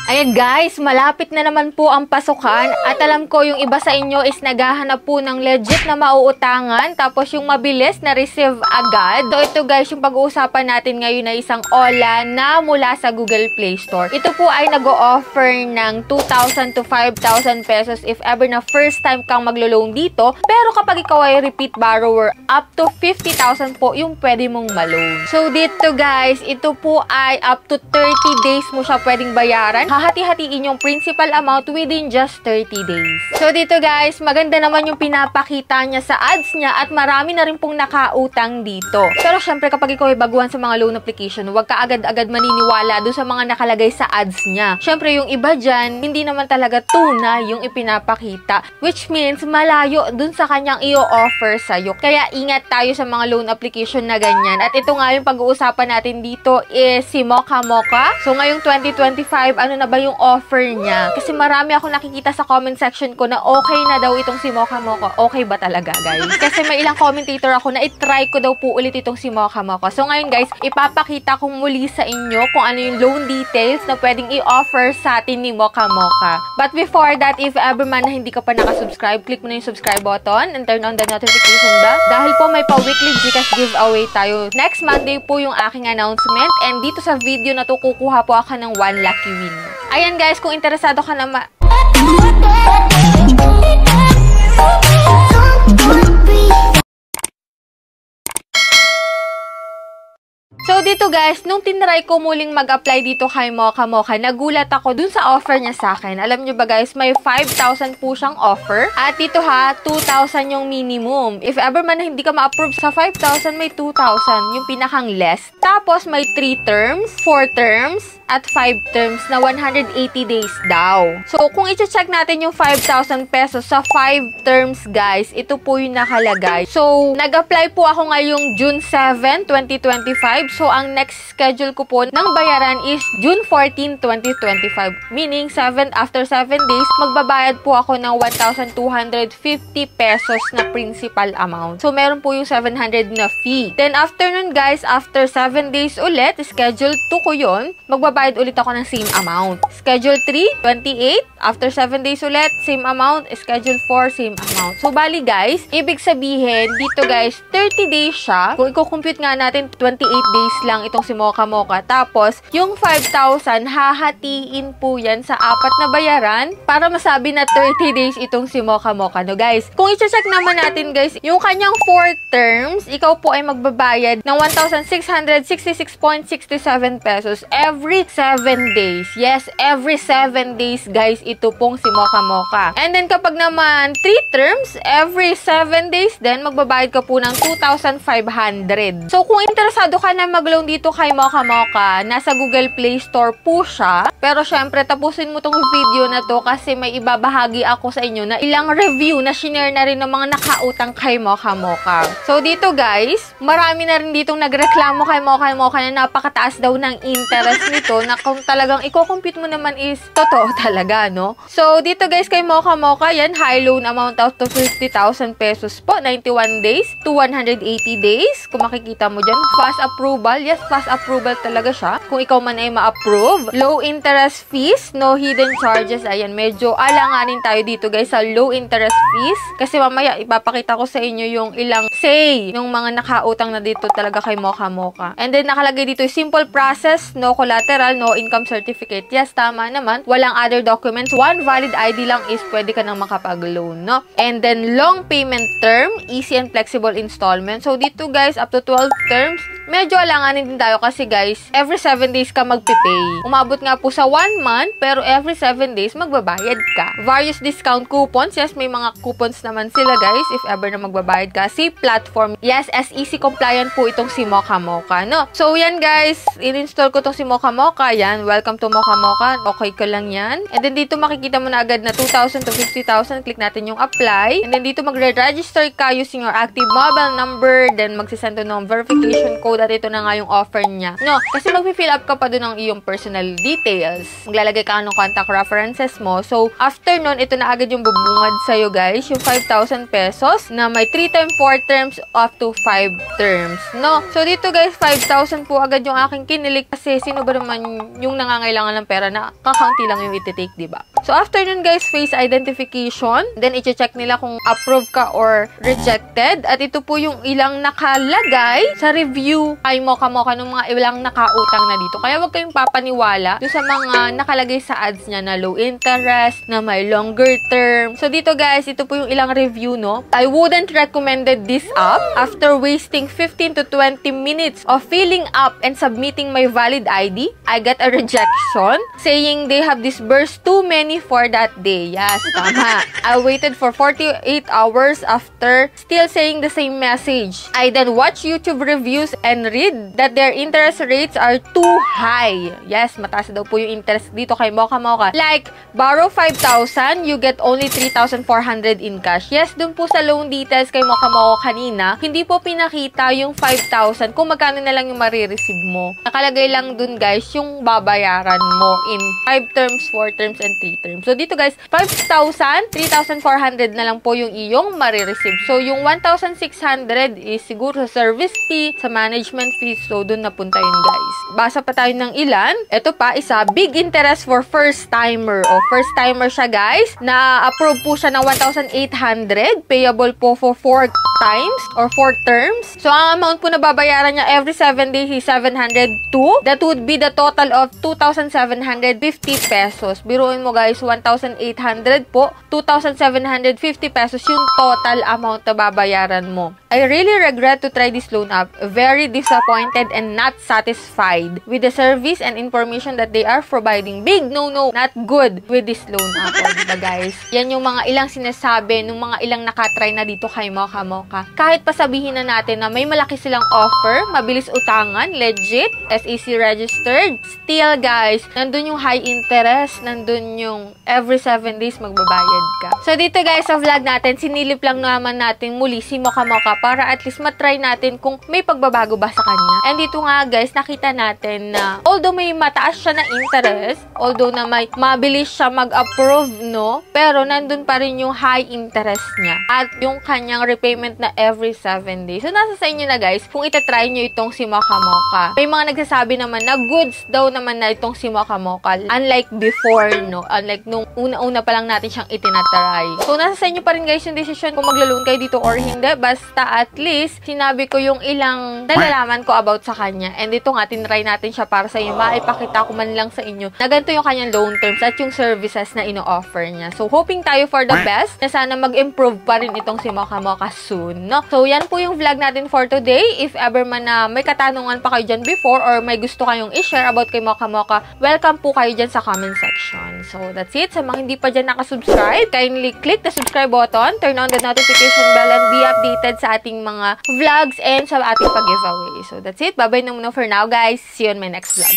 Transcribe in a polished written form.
Ayan guys, malapit na naman po ang pasukan at alam ko yung iba sa inyo is naghahanap po ng legit na mauutangan tapos yung mabilis na receive agad. So ito guys, yung pag-uusapan natin ngayon ay isang OLA na mula sa Google Play Store. Ito po ay nag-o-offer ng 2,000 to 5,000 pesos if ever na first time kang maglo-loan dito. Pero kapag ikaw ay repeat borrower, up to 50,000 po yung pwede mong ma-loan. So dito guys, ito po ay up to 30 days mo siya pwedeng bayaran. Hahati-hatiin yung principal amount within just 30 days. So dito guys, maganda naman yung pinapakita niya sa ads niya at marami na rin pong nakautang dito. Pero syempre kapag ikaw ay baguhan sa mga loan application, huwag ka agad-agad maniniwala dun sa mga nakalagay sa ads niya. Syempre yung iba dyan, hindi naman talaga tunay yung ipinapakita. Which means malayo dun sa kanyang i-offer sa'yo. Kaya ingat tayo sa mga loan application na ganyan. At ito nga yung pag-uusapan natin dito is si Mocha Mocha. So ngayong 2025, ano na ba yung offer niya? Kasi marami ako nakikita sa comment section ko na okay na daw itong si Mocha Mocha. Okay ba talaga guys? Kasi may ilang commentator ako na itry ko daw po ulit itong si Mocha Mocha. So ngayon guys, ipapakita ko muli sa inyo kung ano yung loan details na pwedeng i-offer sa atin ni Mocha Mocha. But before that, if ever man na hindi ka pa nakasubscribe, click mo na yung subscribe button and turn on the notification bell. Dahil po may pa-weekly Gcash giveaway tayo. Next Monday po yung aking announcement and dito sa video na to kukuha po ako ng 1 lucky winner. Ayan guys, kung interesado ka na So dito guys, nung tinry ko muling mag-apply dito kay Mocha Mocha, nagulat ako dun sa offer niya sa akin. Alam nyo ba guys, may 5,000 po siyang offer. At dito ha, 2,000 yung minimum. If ever man hindi ka ma-approve sa 5,000, may 2,000 yung pinakang less. Tapos may 3 terms, 4 terms, at 5 terms na 180 days daw. So kung i-check natin yung 5,000 pesos sa 5 terms guys, ito po yung nakalagay. So nag-apply po ako ngayong June 7, 2025. So, ang next schedule ko po ng bayaran is June 14, 2025. Meaning, after 7 days, magbabayad po ako ng 1,250 pesos na principal amount. So, meron po yung 700 na fee. Then, after nun guys, after 7 days ulit, schedule 2 ko yun, magbabayad ulit ako ng same amount. Schedule 3, 28. After 7 days ulit, same amount. Schedule 4, same amount. So, bali guys, ibig sabihin, dito guys, 30 days siya. Kung i-compute nga natin, 28 days lang itong si Mocha Mocha. Tapos, yung 5,000, hahatiin po yan sa 4 na bayaran para masabi na 30 days itong si Mocha Mocha. No, guys, kung i-check naman natin, guys, yung kanyang 4 terms, ikaw po ay magbabayad ng 1,666.67 pesos every 7 days. Yes, every 7 days, guys, ito pong si Mocha Mocha. And then, kapag naman 3 terms, every 7 days, then magbabayad ka po ng 2,500. So, kung interesado ka na mag-loan dito kay Mocha Mocha, nasa Google Play Store po siya. Pero syempre, tapusin mo tong video na to kasi may ibabahagi ako sa inyo na ilang review na shinare na rin ng mga nakautang kay Mocha Mocha. So dito guys, marami na rin ditong nagreklamo kay Mocha Mocha na napakataas daw ng interest nito na kung talagang i-compute mo naman is totoo talaga, no? So dito guys, kay Mocha Mocha, yan, high loan amount out to 50,000 pesos po, 91 days to 180 days. Kung makikita mo dyan, fast approval. Yes, fast approval talaga siya. Kung ikaw man ay ma-approve. Low interest fees, no hidden charges. Ayan, medyo alanganin tayo dito guys sa low interest fees. Kasi mamaya ipapakita ko sa inyo yung ilang say yung mga nakautang na dito talaga kay Mocha Mocha. And then nakalagay dito simple process, no collateral, no income certificate. Yes, tama naman. Walang other documents. One valid ID lang is pwede ka nang makapag-loan, no? And then long payment term, easy and flexible installment. So dito guys, up to 12 terms. Medyo alanganin din tayo kasi guys, every 7 days ka magpipay. Umabot nga po sa 1 month, pero every 7 days magbabayad ka. Various discount coupons. Yes, may mga coupons naman sila guys, if ever na magbabayad ka. Si platform. Yes, SEC compliant po itong si Mocha Mocha, no? So, yan guys, in-install ko itong si Mocha Mocha. Yan, welcome to Mocha Mocha. Okay ko lang yan. And then dito makikita mo na agad na 2,000 to 50,000. Click natin yung apply. And then dito magre-register ka using your active mobile number. Then magsisend to ng verification code at ito na nga yung offer niya. No, kasi mag-fill up ka pa doon ng iyong personal details. Maglalagay ka ng contact references mo. So, after nun, ito na agad yung bubungad sa'yo guys, yung 5,000 pesos na may 3 term, 4 terms, up to 5 terms. No? So, dito guys, 5,000 po agad yung aking kinilik kasi sino ba naman naman yung nangangailangan ng pera na kakaunti lang yung iti-take, diba? So, after nun guys, face identification. Then, i-check nila kung approve ka or rejected. At ito po yung ilang nakalagay sa review kay Mocha ng mga ilang nakautang na dito. Kaya huwag kayong papaniwala doon sa mga nakalagay sa ads niya na low interest, na may longer term. So, dito guys, ito po yung ilang review, no? I wouldn't recommended this app after wasting 15 to 20 minutes of filling up and submitting my valid ID. I got a rejection saying they have disbursed too many for that day. Yes, tama. I waited for 48 hours after still saying the same message. I then watch YouTube reviews and read that their interest rates are too high. Yes, mataas daw po yung interest dito kay Mocha. Like, borrow 5,000, you get only 3,400 in cash. Yes, dun po sa loan details kay Mocha kanina, hindi po pinakita yung 5,000 kung magkano na lang yung marireceive mo. Nakalagay lang dun guys yung babayaran mo in 5 terms, 4 terms, and 3 terms. So, dito guys, 5,000, 3,400 na lang po yung iyong marireceive. So, yung 1,600 is siguro sa service fee, sa management fees. So, dun napunta yun guys. Basa pa tayo ng ilan. Ito pa, isa, big interest for first-timer. O, first-timer siya guys. Na-approve po siya ng 1,800. Payable po for 4 times or 4 terms. So, ang amount po na babayaran niya every 7 days is 702. That would be the total of 2,750 pesos. Biruin mo guys, 1,800 po. 2,750 pesos yung total amount na babayaran mo. I really regret to try this loan app. Very disappointed and not satisfied with the service and information that they are providing. Big no, not good with this loan app. O, diba guys? Yan yung mga ilang sinasabi ng mga ilang nakatry na dito kay Mocha. Kahit pa sabihin na natin na may malaki silang offer, mabilis utangan, legit, SEC registered, still guys, nandun yung high interest, nandun yung every 7 days magbabayad ka. So dito guys, sa vlog natin, sinilip lang naman natin muli si Mocha para at least matry natin kung may pagbabago ba sa kanya. And dito nga guys, nakita natin na although may mataas siya na interest, although na may mabilis siya mag-approve, no? Pero nandun pa rin yung high interest niya at yung kanyang repayment na every 7 days. So nasa sa inyo na guys, kung itatry nyo itong si Mocha. May mga nagsasabi naman na goods daw naman na itong si Mocha. Unlike before, no? Unlike nung una-una pa lang natin siyang itinatry. So nasa sa inyo pa rin guys yung decision kung maglo-loan kayo dito or hindi. Basta at least, sinabi ko yung ilang nalalaman ko about sa kanya. And ito nga, tinry natin siya para sa inyo. Maipakita ko man lang sa inyo na ganito yung kanyang loan terms at yung services na ino-offer niya. So, hoping tayo for the best na sana mag-improve pa rin itong si Mocha soon, no? So, yan po yung vlog natin for today. If ever man na may katanungan pa kayo dyan before or may gusto kayong i-share about kay Mocha, welcome po kayo dyan sa comment section. So, that's it. Sa mga hindi pa dyan nakasubscribe, kindly click the subscribe button, turn on the notification bell, and be updated sa ating mga vlogs and sa ating pag-giveaway. So, that's it. Bye-bye na muna for now, guys. See you on my next vlog.